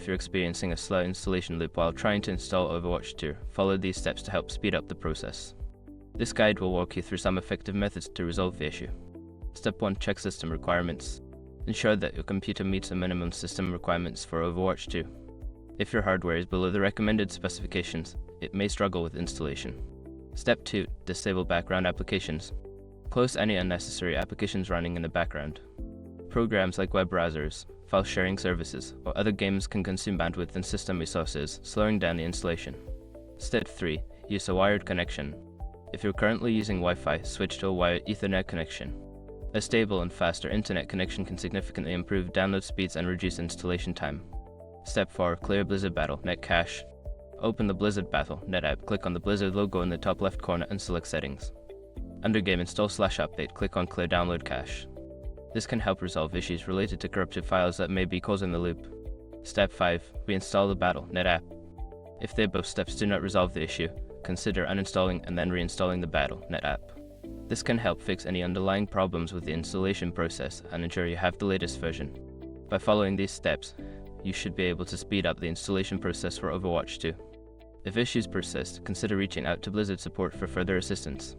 if you're experiencing a slow installation loop while trying to install Overwatch 2, follow these steps to help speed up the process. This guide will walk you through some effective methods to resolve the issue. Step 1. Check system requirements. Ensure that your computer meets the minimum system requirements for Overwatch 2. If your hardware is below the recommended specifications, it may struggle with installation. Step 2. Disable background applications. Close any unnecessary applications running in the background. Programs like web browsers, file sharing services, or other games can consume bandwidth and system resources, slowing down the installation. Step 3. Use a wired connection. If you're currently using Wi-Fi, switch to a wired Ethernet connection. A stable and faster internet connection can significantly improve download speeds and reduce installation time. Step 4. Clear Blizzard Battle Net Cache. Open the Blizzard Battle Net app, click on the Blizzard logo in the top left corner and select Settings. Under Game Install/Update, click on Clear Download Cache. This can help resolve issues related to corrupted files that may be causing the loop. Step 5. Reinstall the Battle Net app. If they both steps do not resolve the issue, consider uninstalling and then reinstalling the Battle Net app. This can help fix any underlying problems with the installation process and ensure you have the latest version. By following these steps, you should be able to speed up the installation process for Overwatch 2. If issues persist, consider reaching out to Blizzard support for further assistance.